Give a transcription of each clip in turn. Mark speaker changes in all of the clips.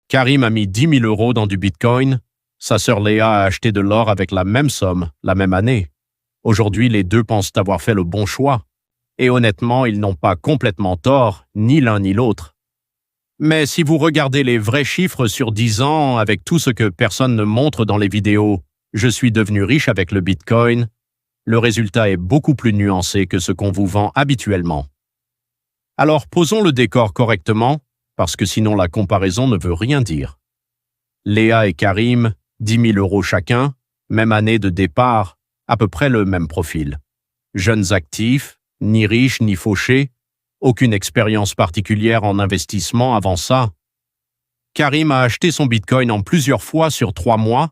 Speaker 1: Karim a mis 10 000 euros dans du Bitcoin. Sa sœur Léa a acheté de l'or avec la même somme, la même année. Aujourd'hui, les deux pensent avoir fait le bon choix. Et honnêtement, ils n'ont pas complètement tort, ni l'un ni l'autre. Mais si vous regardez les vrais chiffres sur 10 ans, avec tout ce que personne ne montre dans les vidéos, je suis devenu riche avec le Bitcoin, le résultat est beaucoup plus nuancé que ce qu'on vous vend habituellement. Alors posons le décor correctement, parce que sinon la comparaison ne veut rien dire. Léa et Karim, 10 000 euros chacun, même année de départ, à peu près le même profil. Jeunes actifs, ni riches ni fauchés, aucune expérience particulière en investissement avant ça. Karim a acheté son Bitcoin en plusieurs fois sur 3 mois,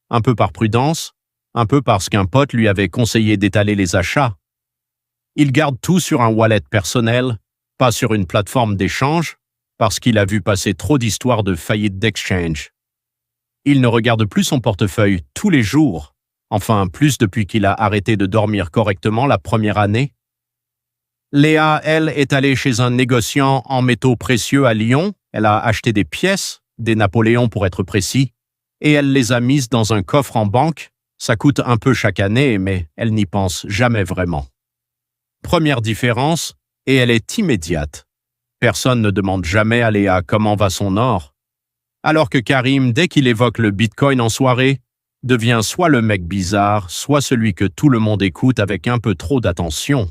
Speaker 1: un peu par prudence, un peu parce qu'un pote lui avait conseillé d'étaler les achats. Il garde tout sur un wallet personnel, pas sur une plateforme d'échange, parce qu'il a vu passer trop d'histoires de faillite d'exchange. Il ne regarde plus son portefeuille tous les jours, enfin plus depuis qu'il a arrêté de dormir correctement la première année. Léa, elle, est allée chez un négociant en métaux précieux à Lyon. Elle a acheté des pièces, des Napoléons pour être précis, et elle les a mises dans un coffre en banque. Ça coûte un peu chaque année, mais elle n'y pense jamais vraiment. Première différence, et elle est immédiate. Personne ne demande jamais à Léa comment va son or. Alors que Karim, dès qu'il évoque le Bitcoin en soirée, devient soit le mec bizarre, soit celui que tout le monde écoute avec un peu trop d'attention.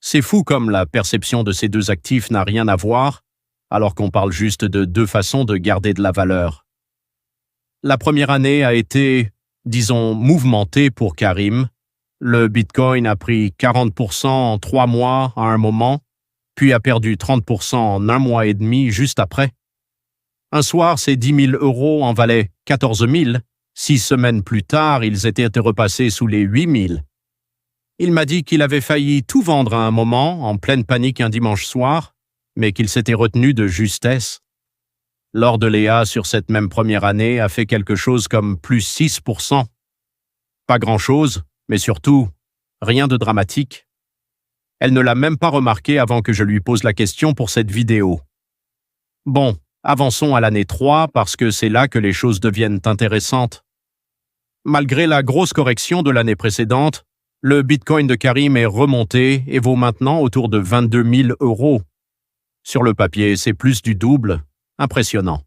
Speaker 1: C'est fou comme la perception de ces deux actifs n'a rien à voir, alors qu'on parle juste de deux façons de garder de la valeur. La première année a été, disons, mouvementée pour Karim. Le Bitcoin a pris 40% en 3 mois à un moment, puis a perdu 30% en 1 mois et demi juste après. Un soir, ces 10 000 euros en valaient 14 000. 6 semaines plus tard, ils étaient repassés sous les 8 000. Il m'a dit qu'il avait failli tout vendre à un moment, en pleine panique un dimanche soir, mais qu'il s'était retenu de justesse. L'or de Léa sur cette même première année a fait quelque chose comme plus 6%. Pas grand-chose, mais surtout, rien de dramatique. Elle ne l'a même pas remarqué avant que je lui pose la question pour cette vidéo. Bon, avançons à l'année 3 parce que c'est là que les choses deviennent intéressantes. Malgré la grosse correction de l'année précédente, le Bitcoin de Karim est remonté et vaut maintenant autour de 22 000 euros. Sur le papier, c'est plus du double. Impressionnant.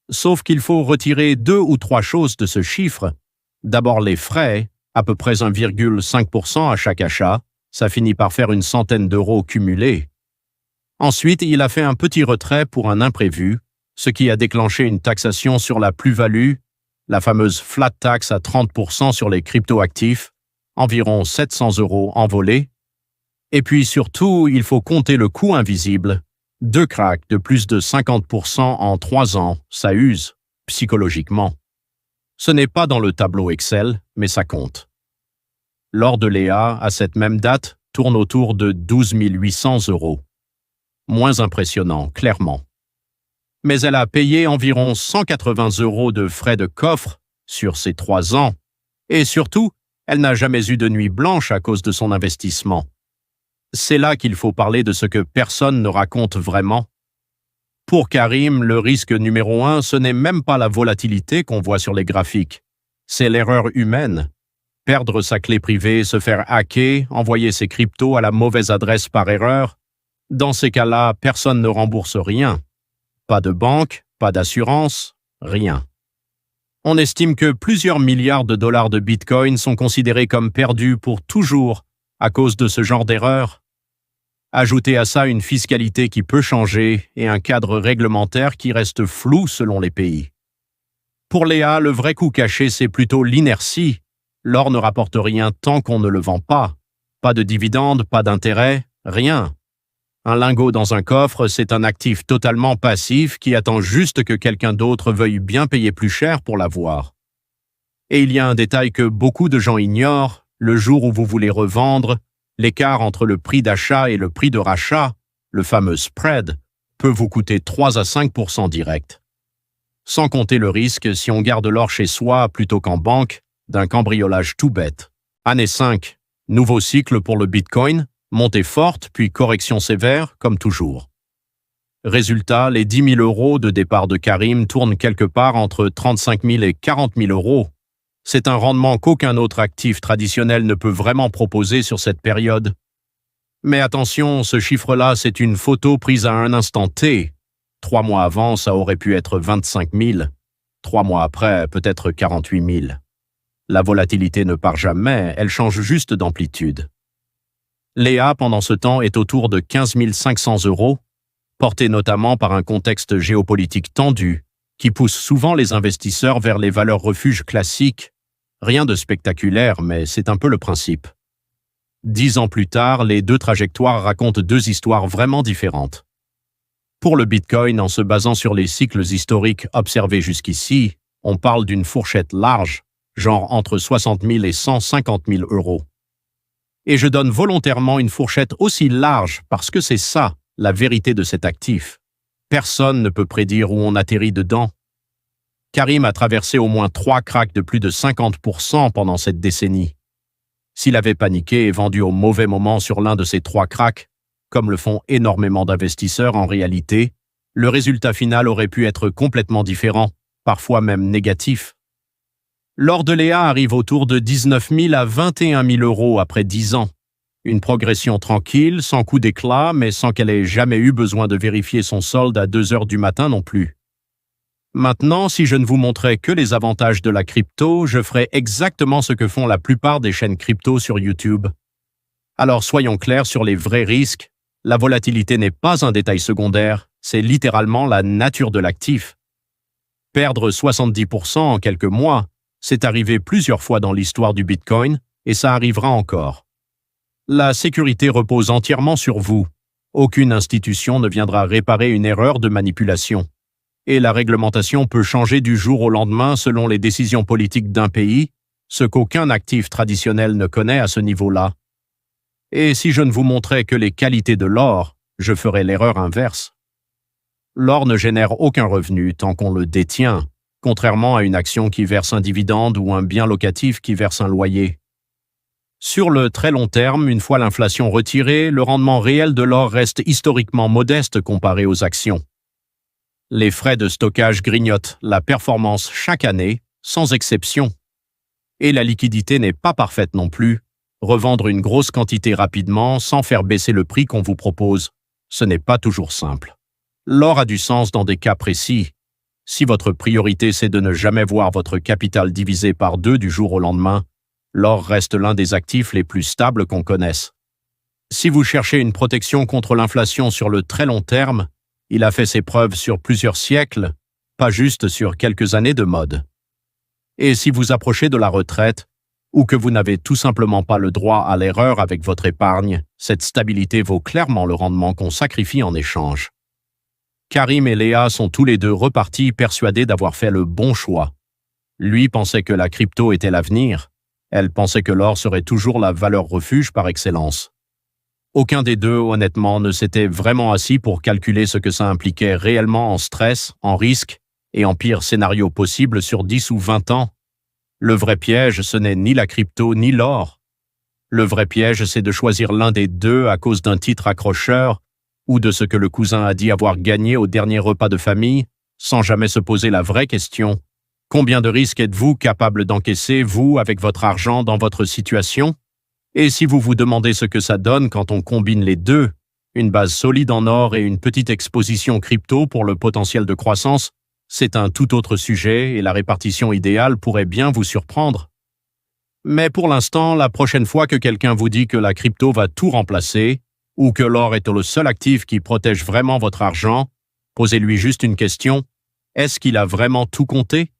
Speaker 1: Sauf qu'il faut retirer 2 ou 3 choses de ce chiffre. D'abord les frais, à peu près 1,5% à chaque achat. Ça finit par faire une centaine d'euros cumulés. Ensuite, il a fait un petit retrait pour un imprévu, ce qui a déclenché une taxation sur la plus-value, la fameuse flat tax à 30% sur les cryptoactifs, environ 700 euros envolés. Et puis surtout, il faut compter le coût invisible. 2 cracks de plus de 50% en 3 ans, ça use, psychologiquement. Ce n'est pas dans le tableau Excel, mais ça compte. L'or de Léa, à cette même date, tourne autour de 12 800 euros. Moins impressionnant, clairement. Mais elle a payé environ 180 euros de frais de coffre sur ces 3 ans. Et surtout, elle n'a jamais eu de nuit blanche à cause de son investissement. C'est là qu'il faut parler de ce que personne ne raconte vraiment. Pour Karim, le risque numéro 1, ce n'est même pas la volatilité qu'on voit sur les graphiques. C'est l'erreur humaine. Perdre sa clé privée, se faire hacker, envoyer ses cryptos à la mauvaise adresse par erreur. Dans ces cas-là, personne ne rembourse rien. Pas de banque, pas d'assurance, rien. On estime que plusieurs milliards de dollars de Bitcoin sont considérés comme perdus pour toujours à cause de ce genre d'erreur. Ajoutez à ça une fiscalité qui peut changer et un cadre réglementaire qui reste flou selon les pays. Pour Léa, le vrai coup caché, c'est plutôt l'inertie. L'or ne rapporte rien tant qu'on ne le vend pas. Pas de dividendes, pas d'intérêt, rien. Un lingot dans un coffre, c'est un actif totalement passif qui attend juste que quelqu'un d'autre veuille bien payer plus cher pour l'avoir. Et il y a un détail que beaucoup de gens ignorent, le jour où vous voulez revendre, l'écart entre le prix d'achat et le prix de rachat, le fameux spread, peut vous coûter 3 à 5% direct. Sans compter le risque, si on garde l'or chez soi plutôt qu'en banque, d'un cambriolage tout bête. Année 5, nouveau cycle pour le Bitcoin, montée forte puis correction sévère, comme toujours. Résultat, les 10 000 € de départ de Karim tournent quelque part entre 35 000 et 40 000 €. C'est un rendement qu'aucun autre actif traditionnel ne peut vraiment proposer sur cette période. Mais attention, ce chiffre-là, c'est une photo prise à un instant T. 3 mois avant, ça aurait pu être 25 000. 3 mois après, peut-être 48 000. La volatilité ne part jamais, elle change juste d'amplitude. Léa, pendant ce temps, est autour de 15 500 €, portée notamment par un contexte géopolitique tendu, qui pousse souvent les investisseurs vers les valeurs refuges classiques. Rien de spectaculaire, mais c'est un peu le principe. 10 ans plus tard, les deux trajectoires racontent deux histoires vraiment différentes. Pour le Bitcoin, en se basant sur les cycles historiques observés jusqu'ici, on parle d'une fourchette large, genre entre 60 000 et 150 000 €. Et je donne volontairement une fourchette aussi large parce que c'est ça, la vérité de cet actif. Personne ne peut prédire où on atterrit dedans. Karim a traversé au moins 3 cracks de plus de 50% pendant cette décennie. S'il avait paniqué et vendu au mauvais moment sur l'un de ces 3 cracks, comme le font énormément d'investisseurs en réalité, le résultat final aurait pu être complètement différent, parfois même négatif. L'or de Léa arrive autour de 19 000 à 21 000 € après 10 ans. Une progression tranquille, sans coup d'éclat, mais sans qu'elle ait jamais eu besoin de vérifier son solde à 2 heures du matin non plus. Maintenant, si je ne vous montrais que les avantages de la crypto, je ferais exactement ce que font la plupart des chaînes crypto sur YouTube. Alors soyons clairs sur les vrais risques. La volatilité n'est pas un détail secondaire, c'est littéralement la nature de l'actif. Perdre 70% en quelques mois, c'est arrivé plusieurs fois dans l'histoire du Bitcoin, et ça arrivera encore. La sécurité repose entièrement sur vous. Aucune institution ne viendra réparer une erreur de manipulation. Et la réglementation peut changer du jour au lendemain selon les décisions politiques d'un pays, ce qu'aucun actif traditionnel ne connaît à ce niveau-là. Et si je ne vous montrais que les qualités de l'or, je ferais l'erreur inverse. L'or ne génère aucun revenu tant qu'on le détient, contrairement à une action qui verse un dividende ou un bien locatif qui verse un loyer. Sur le très long terme, une fois l'inflation retirée, le rendement réel de l'or reste historiquement modeste comparé aux actions. Les frais de stockage grignotent la performance chaque année, sans exception. Et la liquidité n'est pas parfaite non plus. Revendre une grosse quantité rapidement sans faire baisser le prix qu'on vous propose, ce n'est pas toujours simple. L'or a du sens dans des cas précis. Si votre priorité c'est de ne jamais voir votre capital divisé par 2 du jour au lendemain, l'or reste l'un des actifs les plus stables qu'on connaisse. Si vous cherchez une protection contre l'inflation sur le très long terme, il a fait ses preuves sur plusieurs siècles, pas juste sur quelques années de mode. Et si vous approchez de la retraite, ou que vous n'avez tout simplement pas le droit à l'erreur avec votre épargne, cette stabilité vaut clairement le rendement qu'on sacrifie en échange. Karim et Léa sont tous les deux repartis persuadés d'avoir fait le bon choix. Lui pensait que la crypto était l'avenir, elle pensait que l'or serait toujours la valeur refuge par excellence. Aucun des deux, honnêtement, ne s'était vraiment assis pour calculer ce que ça impliquait réellement en stress, en risque et en pire scénario possible sur 10 ou 20 ans. Le vrai piège, ce n'est ni la crypto ni l'or. Le vrai piège, c'est de choisir l'un des deux à cause d'un titre accrocheur ou de ce que le cousin a dit avoir gagné au dernier repas de famille, sans jamais se poser la vraie question. Combien de risques êtes-vous capable d'encaisser, vous, avec votre argent dans votre situation? Et si vous vous demandez ce que ça donne quand on combine les deux, une base solide en or et une petite exposition crypto pour le potentiel de croissance, c'est un tout autre sujet et la répartition idéale pourrait bien vous surprendre. Mais pour l'instant, la prochaine fois que quelqu'un vous dit que la crypto va tout remplacer, ou que l'or est le seul actif qui protège vraiment votre argent, posez-lui juste une question. Est-ce qu'il a vraiment tout compté?